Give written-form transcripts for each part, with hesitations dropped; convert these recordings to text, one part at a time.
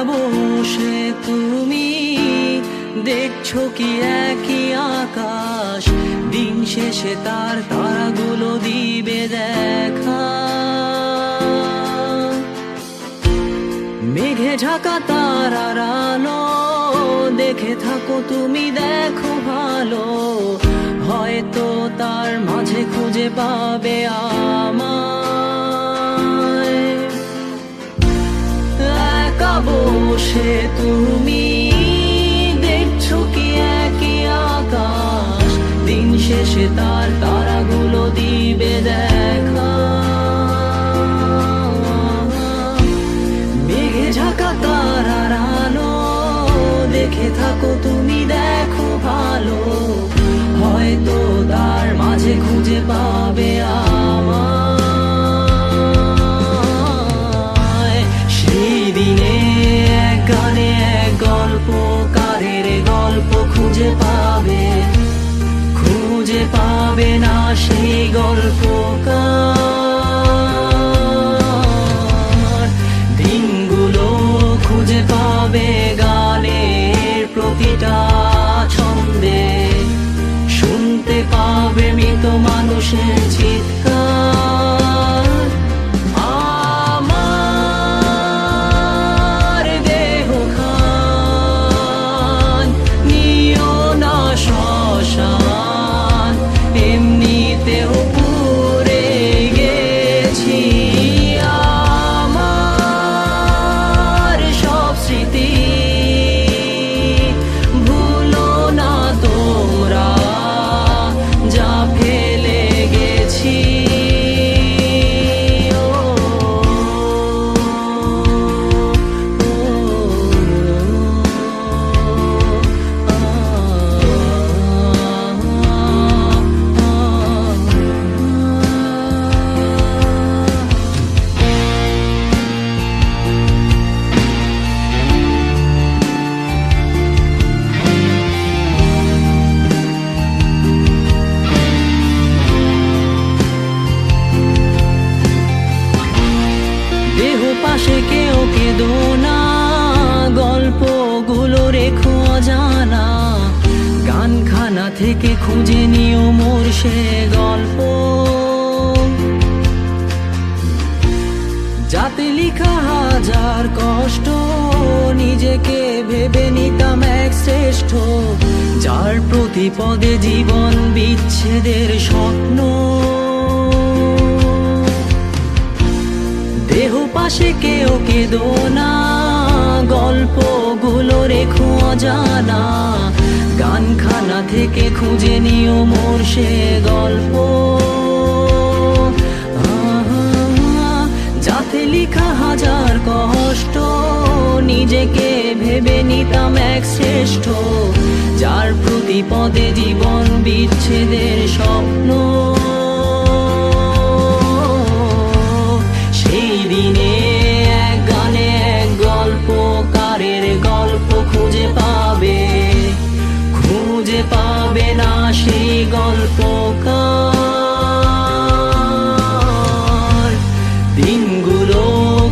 বসে তুমি দেখছো কি একই আকাশ, দিন শেষে তার তারাগুলো দিবে দেখা। মেঘে ঢাকা তারার আলো দেখে থাকো তুমি, দেখো ভালো, হয়তো তার মাঝে খুঁজে পাবে আমায়। একা বসে তুমি দেখছো কি একই আকাশ, দিন শেষে তার তারাগুলো দিবে দেখা। মেঘে ঢাকা তারার আলো দেখে থাকো তুমি, দেখো ভালো, হয়তো তার মাঝে খুঁজে পাবে আমায়। সেই দিনে এক গানে এক গল্পকারের গল্প খুঁজে পাবে, খুঁজে পাবে না সেই গল্পকার। দিনগুলো খুঁজে পাবে গানের প্রতিটা ছন্দে, শুনতে পাবে মৃত মানুষের চিৎকার। আমার দেহ খান নিও না শ্মশান, এমনিতেও পুড়ে গেছি। আমার সব স্মৃতি ভুলো না তোমরা, যা ফেলে গেছি। দেহ পাশে কেউ কেঁদো না, গল্পগুলো রেখো অজানা, গানখানা থেকে খুঁজে নিও মোর সে গল্প, যাতে লিখা হাজার কষ্ট, নিজেকে ভেবে নিতাম এক শ্রেষ্ঠ, যার প্রতি পদে জীবন বিচ্ছেদের স্বপ্ন। দেহ পাশে কেউ কেঁদো না, গল্পগুলো রেখো অজানা, গানখানা থেকে খুঁজে নিও মোর সে গল্প, যাতে লিখা হাজার কষ্ট, নিজেকে ভেবে নিতাম এক শ্রেষ্ঠ, যার প্রতি পদে জীবন বিচ্ছেদের স্বপ্ন। সেই দিনে এক গানে এক গল্পকারের গল্প খুঁজে পাবে, খুঁজে পাবে না সেই গল্পকার। দিনগুলো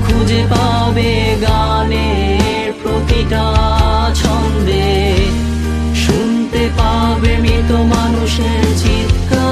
খুঁজে পাবে গানের প্রতিটা ছন্দে, শুনতে পাবে মৃত মানুষের চিৎকার।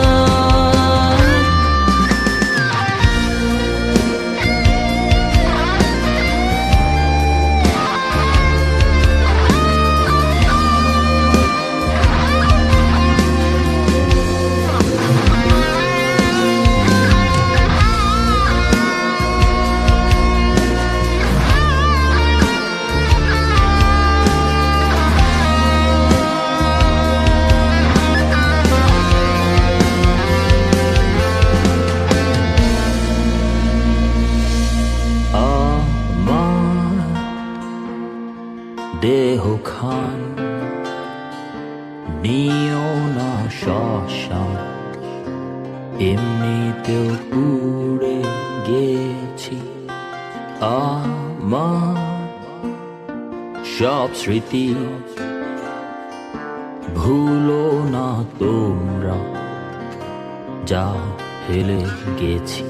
দেহ খান নিও না শ্মশান, এমনিতেও পুড়ে গেছি। আমার সব স্মৃতি ভুলো না তোমরা, যা ফেলে গেছি।